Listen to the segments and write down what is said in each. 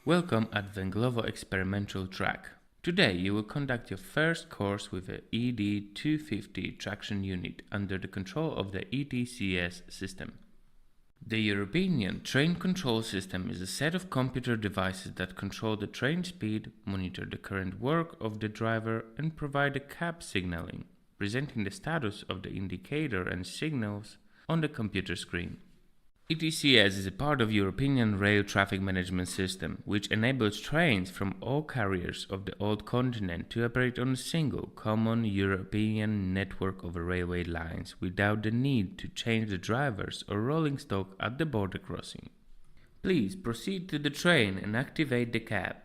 Welcome at Węglowo Experimental Track. Today you will conduct your first course with a ED250 traction unit under the control of the ETCS system. The European Train Control System is a set of computer devices that control the train speed, monitor the current work of the driver and provide a cab signaling, presenting the status of the indicator and signals on the computer screen. ETCS is a part of European Rail Traffic Management System, which enables trains from all carriers of the old continent to operate on a single, common European network of railway lines without the need to change the drivers or rolling stock at the border crossing. Please proceed to the train and activate the cab.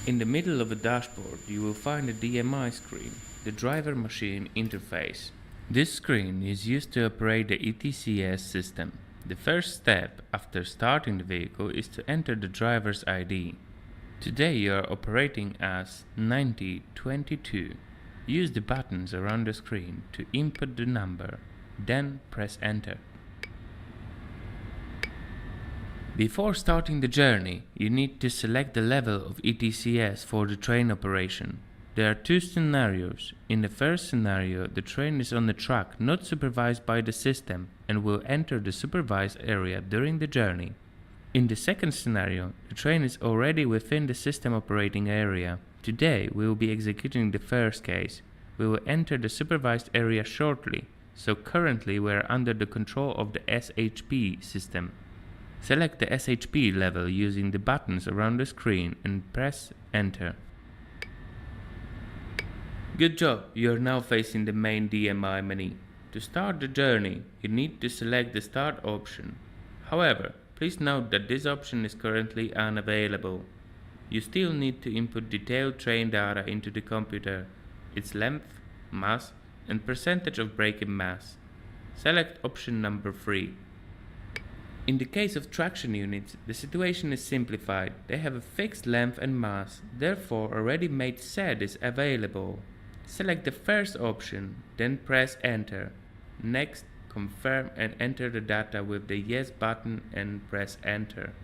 In the middle of a dashboard, you will find a DMI screen, the Driver Machine Interface. This screen is used to operate the ETCS system. The first step after starting the vehicle is to enter the driver's ID. Today you are operating as 9022. Use the buttons around the screen to input the number, then press enter. Before starting the journey, you need to select the level of ETCS for the train operation. There are two scenarios. In the first scenario, the train is on the track not supervised by the system and will enter the supervised area during the journey. In the second scenario, the train is already within the system operating area. Today, we will be executing the first case. We will enter the supervised area shortly, so currently we are under the control of the SHP system. Select the SHP level using the buttons around the screen and press enter. Good job, you are now facing the main DMI menu. To start the journey, you need to select the start option. However, please note that this option is currently unavailable. You still need to input detailed train data into the computer, its length, mass and percentage of braking mass. Select option number 3. In the case of traction units, the situation is simplified. They have a fixed length and mass, therefore a ready-made set is available. Select the first option, then press enter. Next, confirm and enter the data with the yes button and press enter.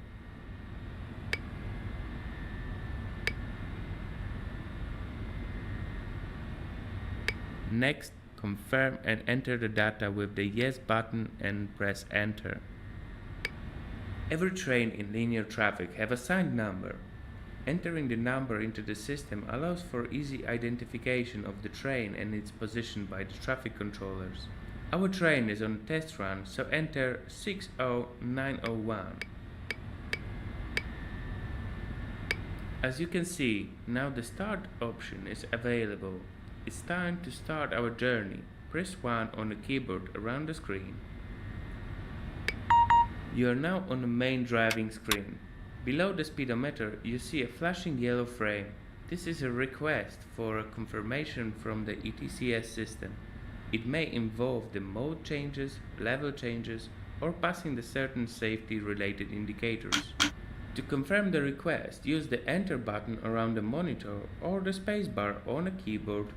Next, confirm and enter the data with the yes button and press enter. Every train in linear traffic have a signed number. Entering the number into the system allows for easy identification of the train and its position by the traffic controllers. Our train is on a test run, so enter 60901. As you can see, now the start option is available. It's time to start our journey. Press 1 on the keyboard around the screen. You are now on the main driving screen. Below the speedometer, you see a flashing yellow frame. This is a request for a confirmation from the ETCS system. It may involve the mode changes, level changes, or passing the certain safety-related indicators. To confirm the request, use the Enter button around the monitor or the spacebar on a keyboard.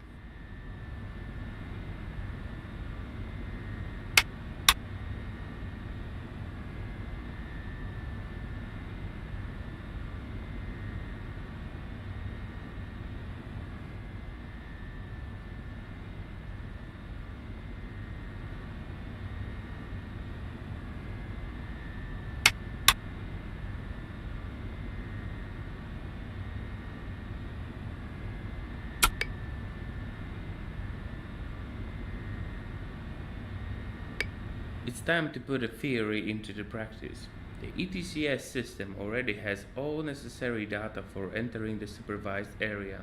It's time to put a theory into the practice. The ETCS system already has all necessary data for entering the supervised area,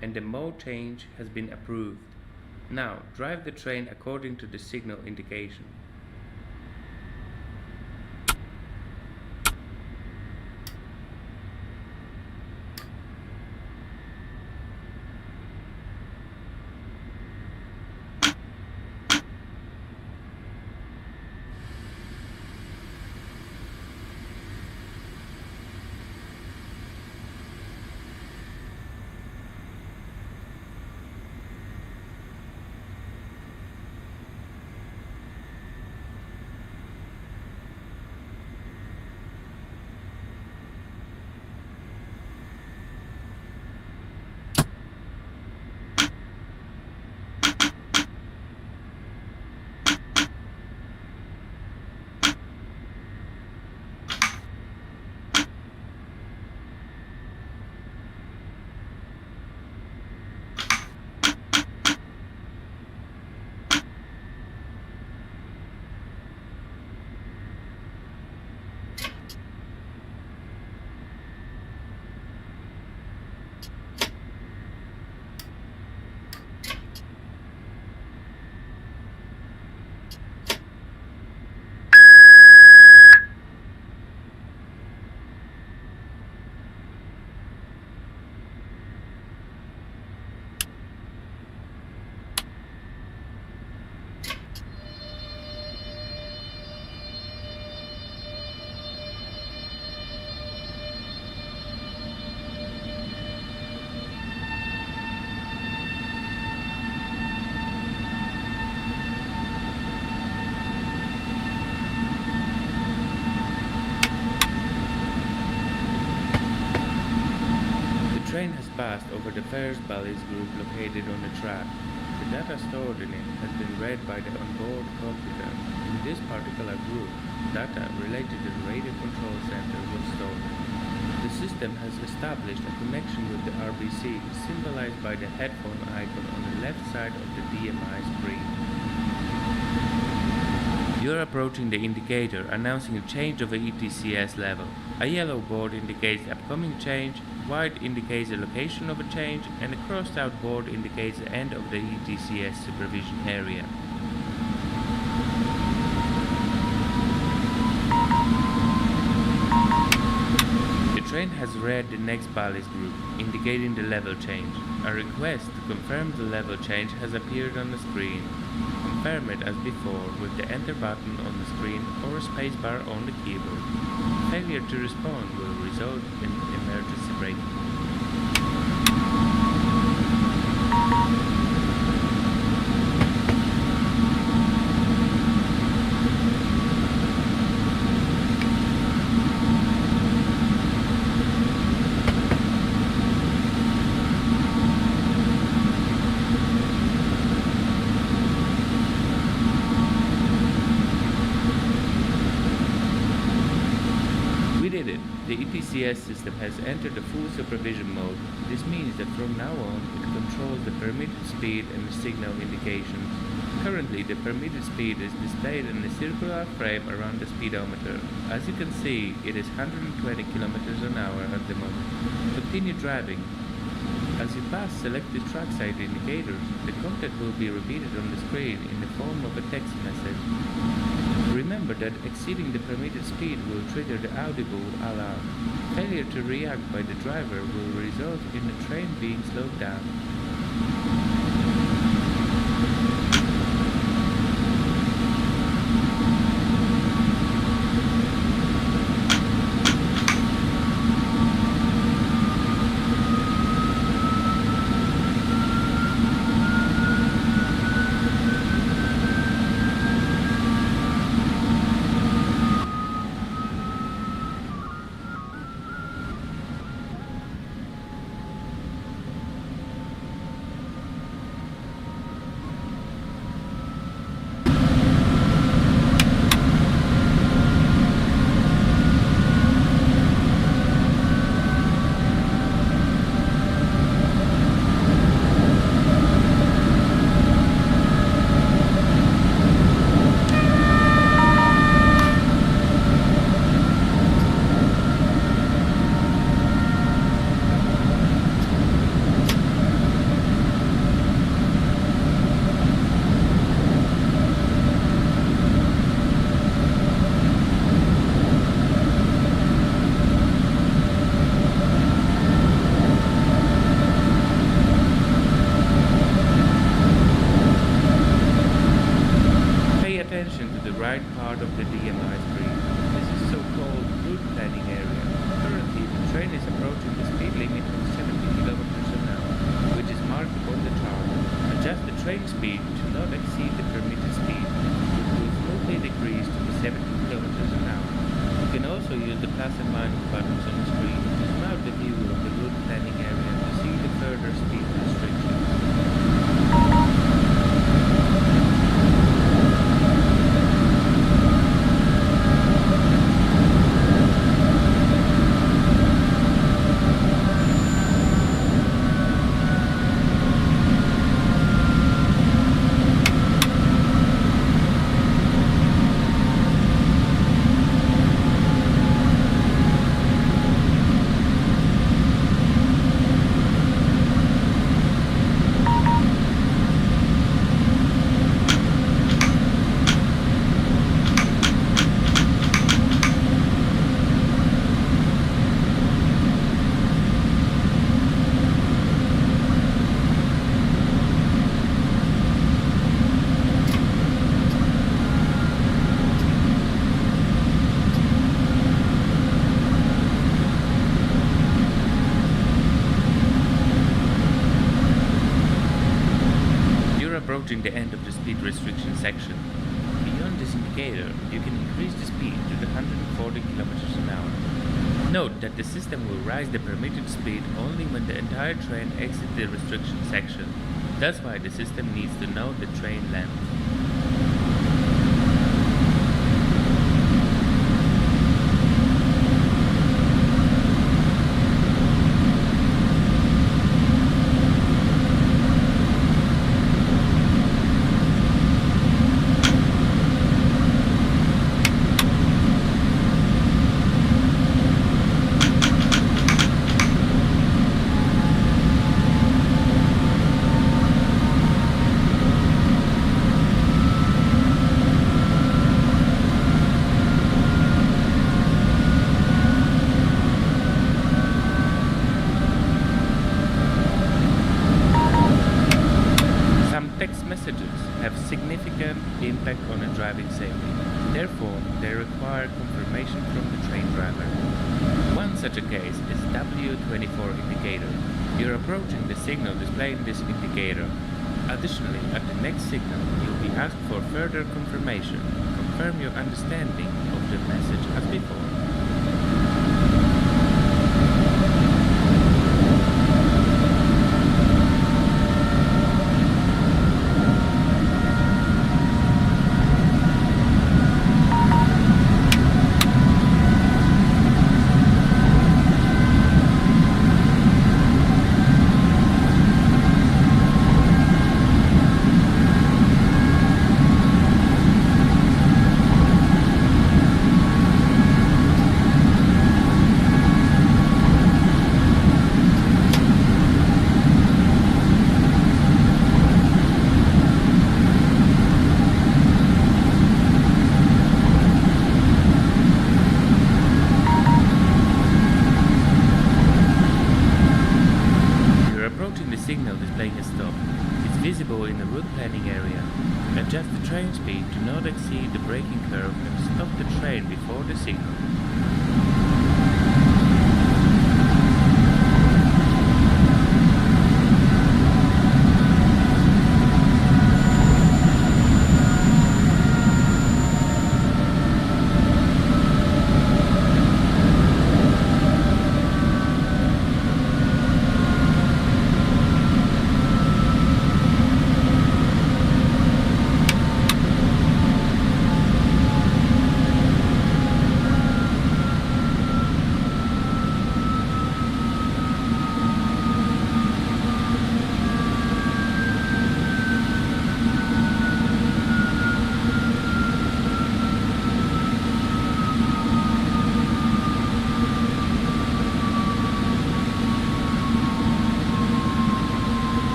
and the mode change has been approved. Now, drive the train according to the signal indication. The train has passed over the first ballast group located on the track. The data stored in it has been read by the onboard computer. In this particular group, data related to the radio control center was stored. The system has established a connection with the RBC, symbolized by the headphone icon on the left side of the DMI screen. You are approaching the indicator announcing a change of a ETCS level. A yellow board indicates the upcoming change, white indicates the location of a change, and a crossed out board indicates the end of the ETCS supervision area. The train has read the next ballast group, indicating the level change. A request to confirm the level change has appeared on the screen. Confirm it as before with the enter button on the screen or a spacebar on the keyboard. Failure to respond will result in emergency braking. The ETCS system has entered the full supervision mode. This means that from now on it controls the permitted speed and the signal indications. Currently the permitted speed is displayed in a circular frame around the speedometer. As you can see, it is 120 km an hour at the moment. Continue driving. As you pass selected trackside indicators, the content will be repeated on the screen in the form of a text message. Remember that exceeding the permitted speed will trigger the audible alarm. Failure to react by the driver will result in the train being slowed down. remaining buttons on the screen to zoom out the view of the route planning area to see the further speed restrictions. Approaching the end of the speed restriction section. Beyond this indicator, you can increase the speed to the 140 km an hour. Note that the system will raise the permitted speed only when the entire train exits the restriction section. That's why the system needs to know the train length. Text messages have significant impact on a driving safety. Therefore, they require confirmation from the train driver. One such a case is W24 indicator. You're approaching the signal displaying this indicator. Additionally, at the next signal, you'll be asked for further confirmation. Confirm your understanding of the message as before. Signal displaying a stop. It's visible in the route planning area. Adjust the train speed to not exceed the braking curve and stop the train before the signal.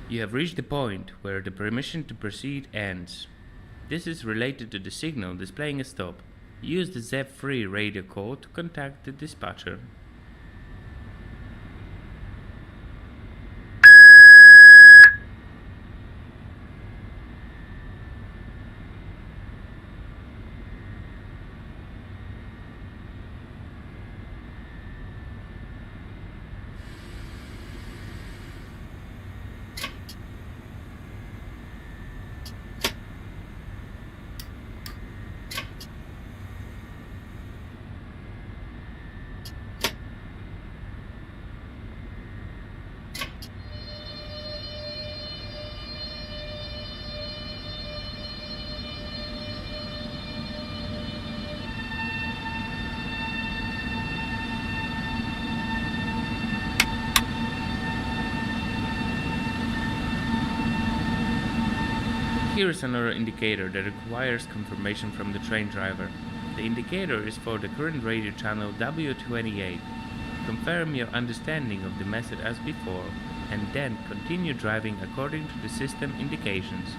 You have reached the point where the permission to proceed ends. This is related to the signal displaying a stop. Use the Z3 radio call to contact the dispatcher. Here is another indicator that requires confirmation from the train driver. The indicator is for the current radio channel W28. Confirm your understanding of the method as before, and then continue driving according to the system indications.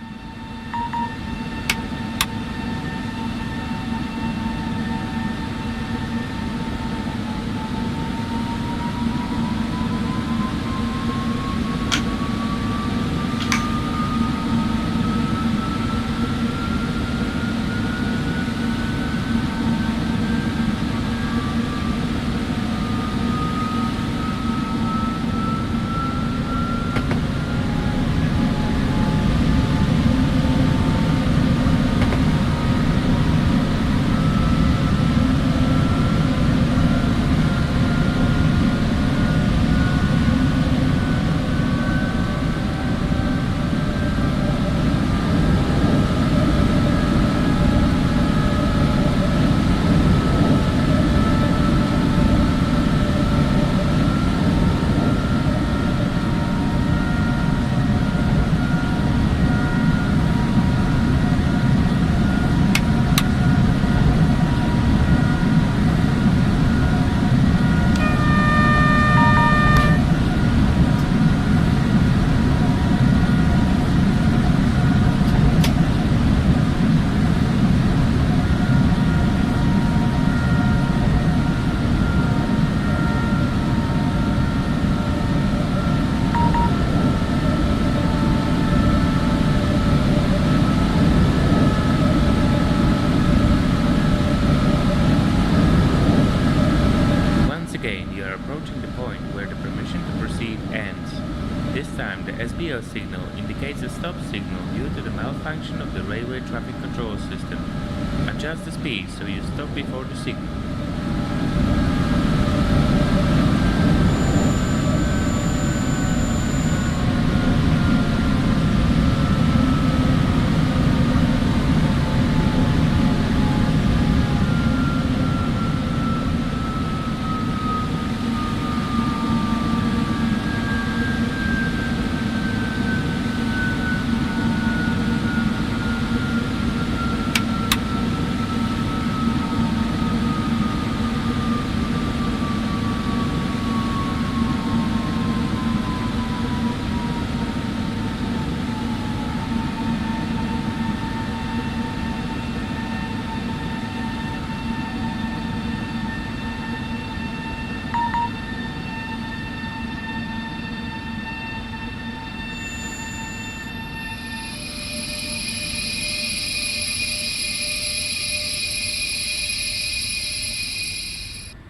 SBL signal indicates a stop signal due to the malfunction of the railway traffic control system. Adjust the speed so you stop before the signal.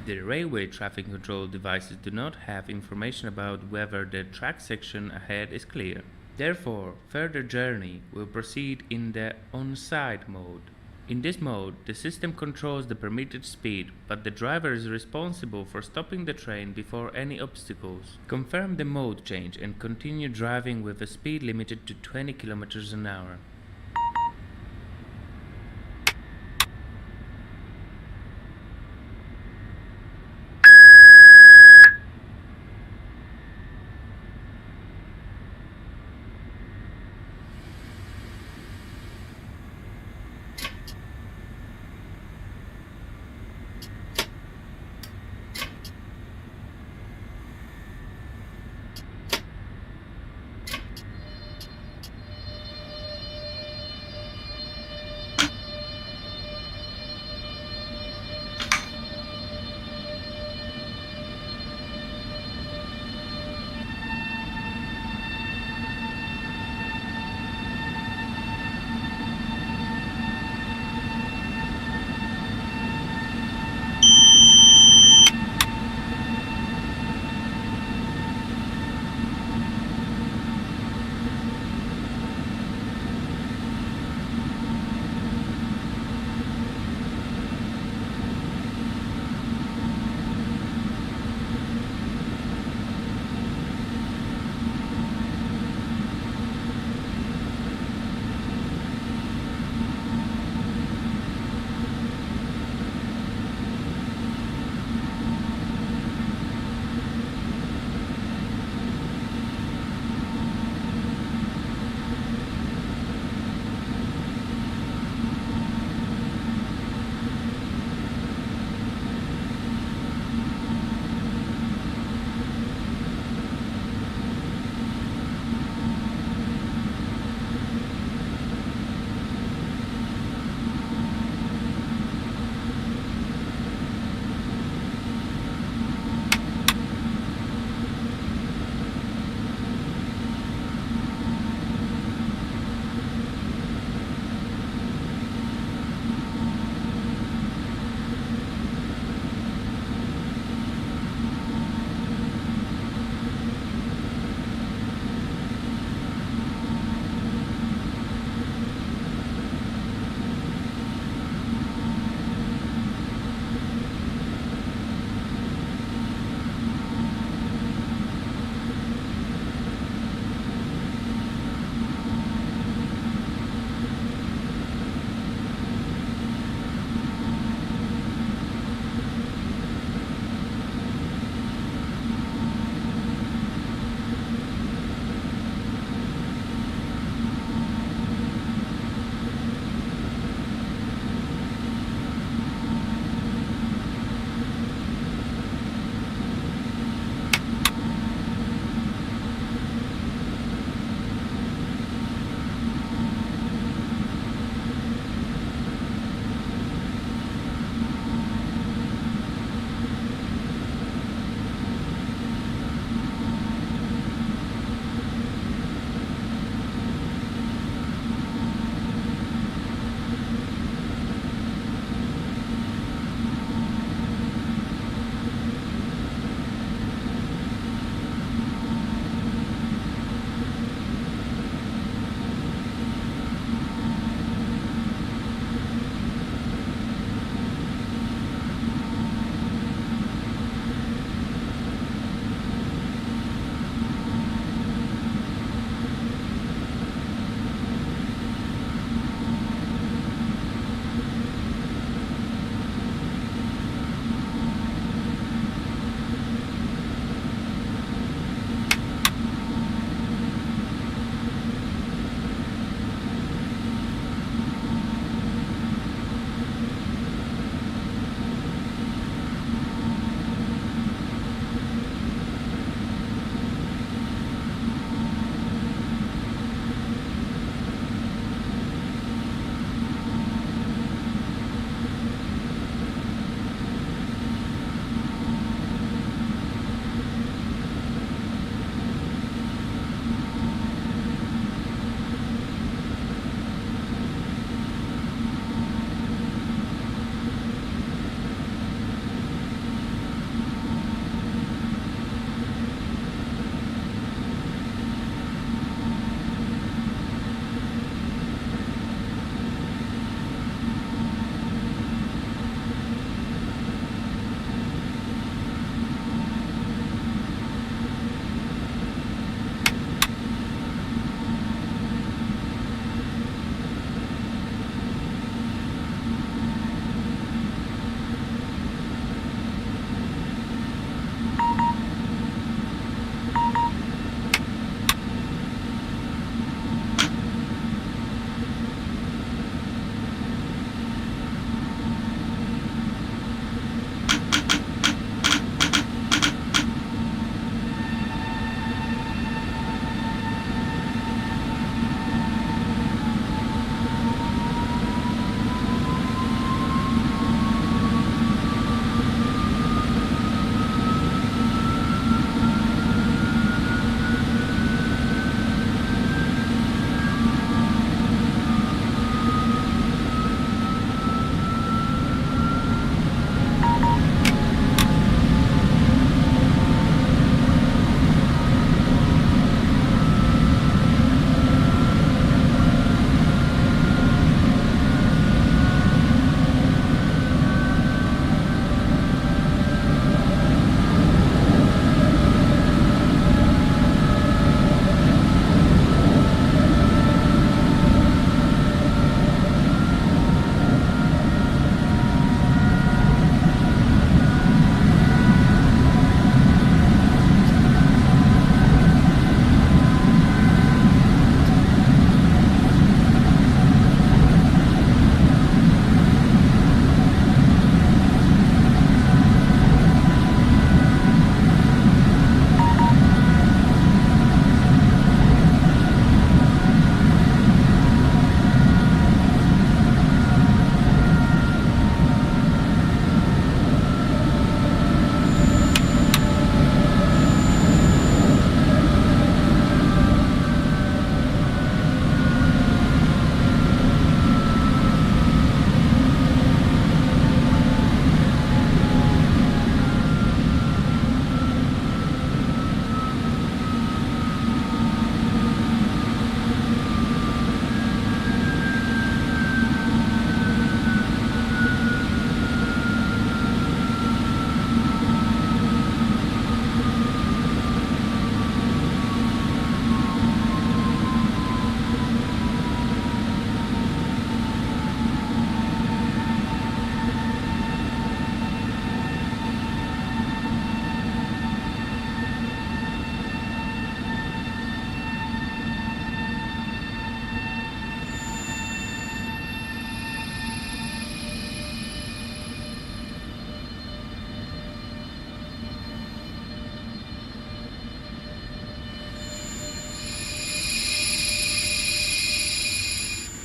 The railway traffic control devices do not have information about whether the track section ahead is clear. Therefore, further journey will proceed in the on-side mode. In this mode, the system controls the permitted speed, but the driver is responsible for stopping the train before any obstacles. Confirm the mode change and continue driving with a speed limited to 20 km an hour.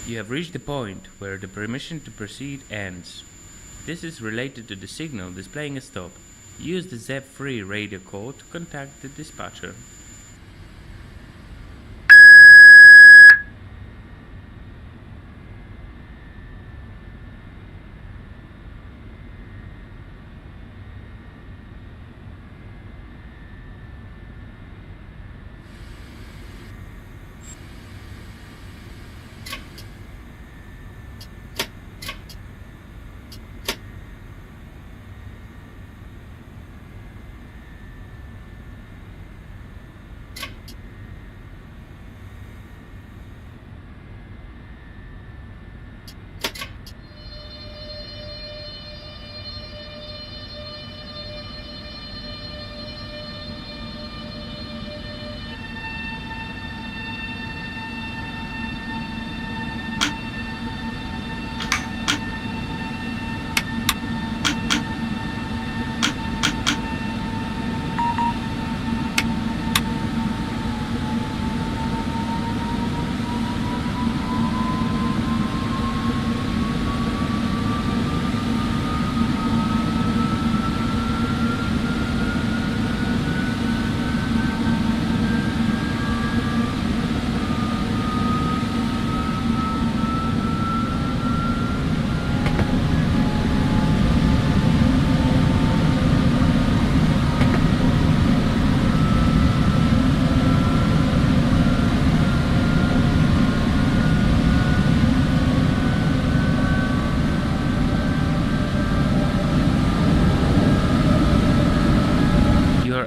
You have reached the point where the permission to proceed ends. This is related to the signal displaying a stop. Use the ZEP3 radio call to contact the dispatcher.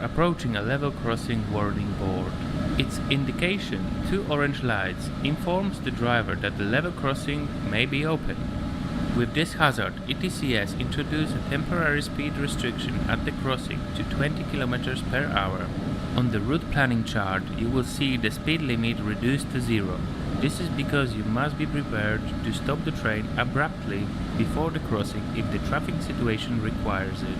Approaching a level crossing warning board. Its indication, 2 orange lights, informs the driver that the level crossing may be open. With this hazard, ETCS introduced a temporary speed restriction at the crossing to 20 km per hour. On the route planning chart, you will see the speed limit reduced to 0. This is because you must be prepared to stop the train abruptly before the crossing if the traffic situation requires it.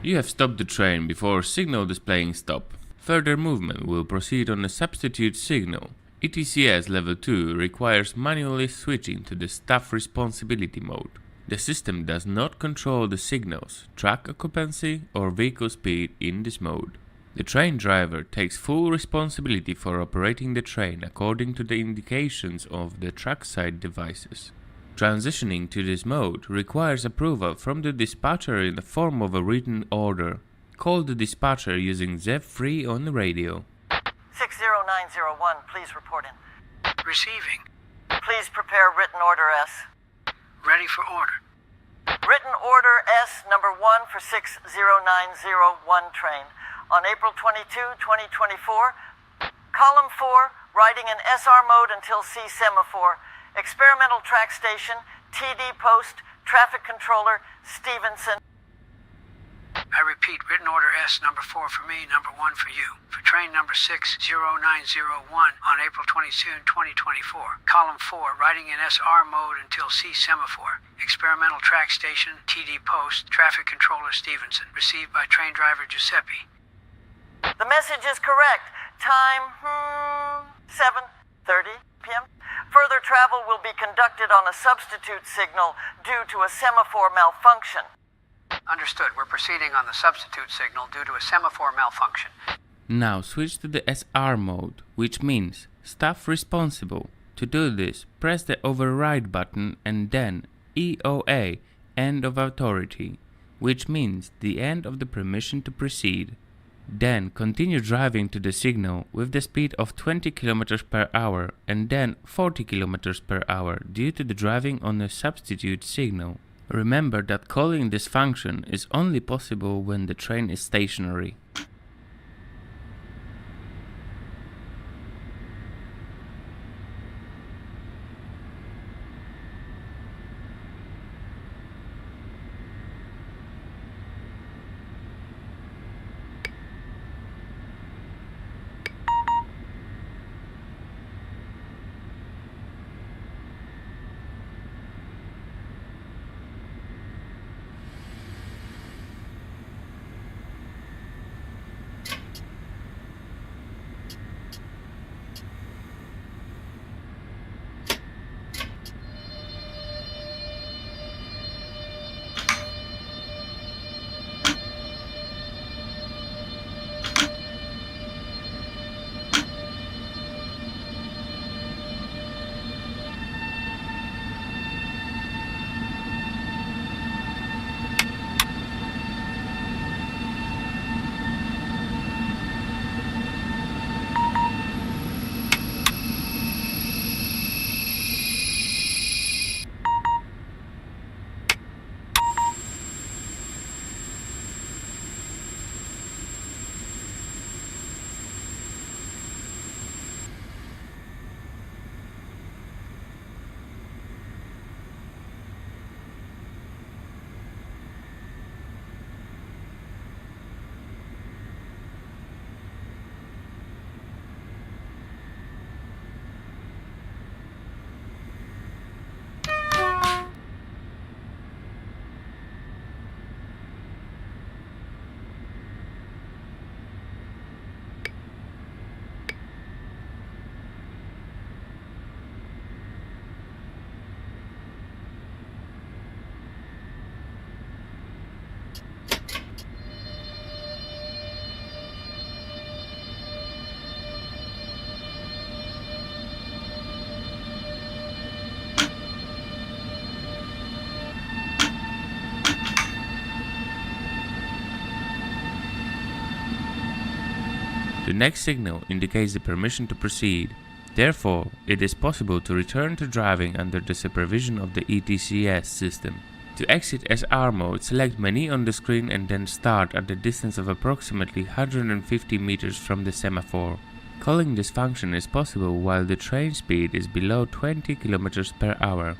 You have stopped the train before signal displaying stop. Further movement will proceed on a substitute signal. ETCS Level 2 requires manually switching to the staff responsibility mode. The system does not control the signals, track occupancy or vehicle speed in this mode. The train driver takes full responsibility for operating the train according to the indications of the trackside devices. Transitioning to this mode requires approval from the dispatcher in the form of a written order. Call the dispatcher using ZEV3 on the radio. 60901, please report in. Receiving. Please prepare written order S. Ready for order. Written order S number 1 for 60901 train on April 22, 2024. Column 4, riding in SR mode until C semaphore. Experimental track station, TD post, traffic controller, Stevenson. I repeat, written order S number 4 for me, number 1 for you. For train number 60901 on April 22, 2024. Column 4, riding in SR mode until C semaphore. Experimental track station, TD post, traffic controller Stevenson. Received by train driver Giuseppe. The message is correct. Time, 7:30 p.m. Further travel will be conducted on a substitute signal due to a semaphore malfunction. Understood. We're proceeding on the substitute signal due to a semaphore malfunction. Now switch to the SR mode, which means staff responsible. To do this, press the override button and then EOA, end of authority, which means the end of the permission to proceed. Then continue driving to the signal with the speed of 20 km per hour and then 40 km per hour due to the driving on a substitute signal. Remember that calling this function is only possible when the train is stationary. The next signal indicates the permission to proceed. Therefore, it is possible to return to driving under the supervision of the ETCS system. To exit SR mode, select Menu on the screen and then Start at the distance of approximately 150 meters from the semaphore. Calling this function is possible while the train speed is below 20 km per hour.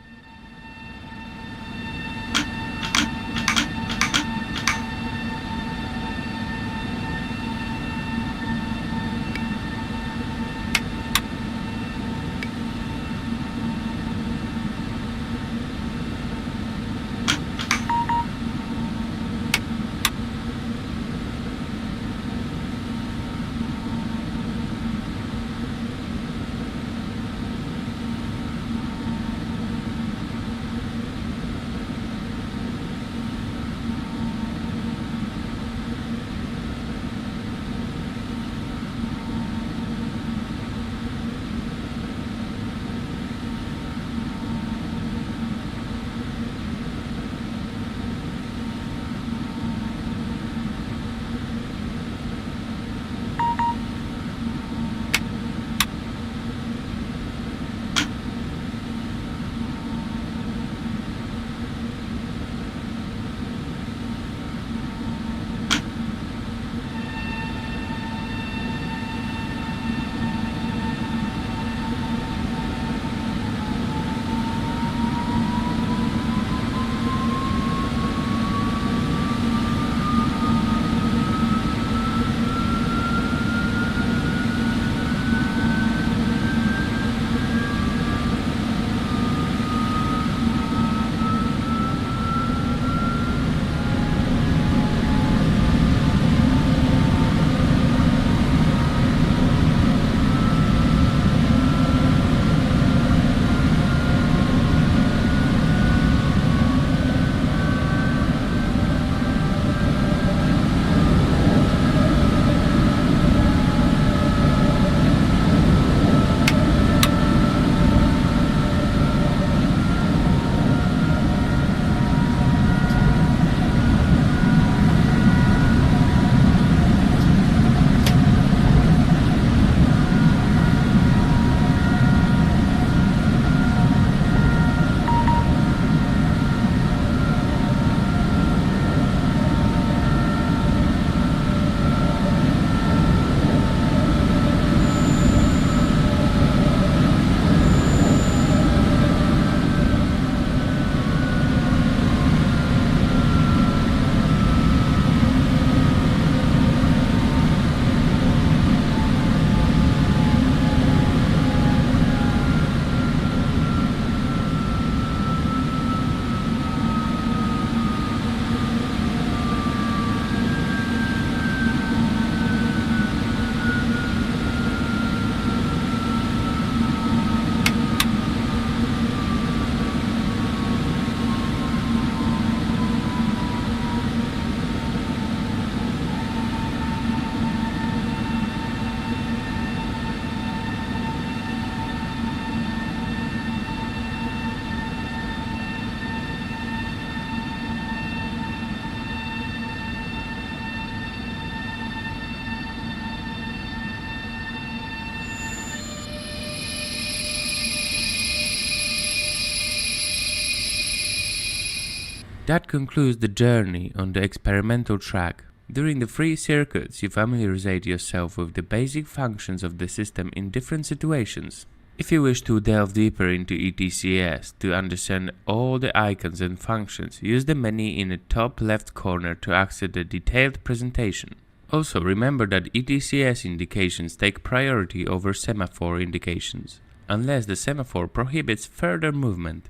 That concludes the journey on the experimental track. During the free circuits, you familiarize yourself with the basic functions of the system in different situations. If you wish to delve deeper into ETCS to understand all the icons and functions, use the menu in the top left corner to access the detailed presentation. Also remember that ETCS indications take priority over semaphore indications, unless the semaphore prohibits further movement.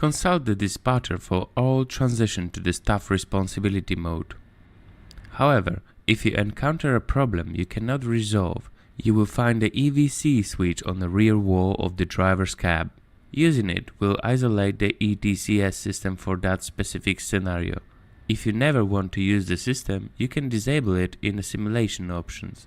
Consult the dispatcher for all transition to the staff responsibility mode. However, if you encounter a problem you cannot resolve, you will find the EVC switch on the rear wall of the driver's cab. Using it will isolate the ETCS system for that specific scenario. If you never want to use the system, you can disable it in the simulation options.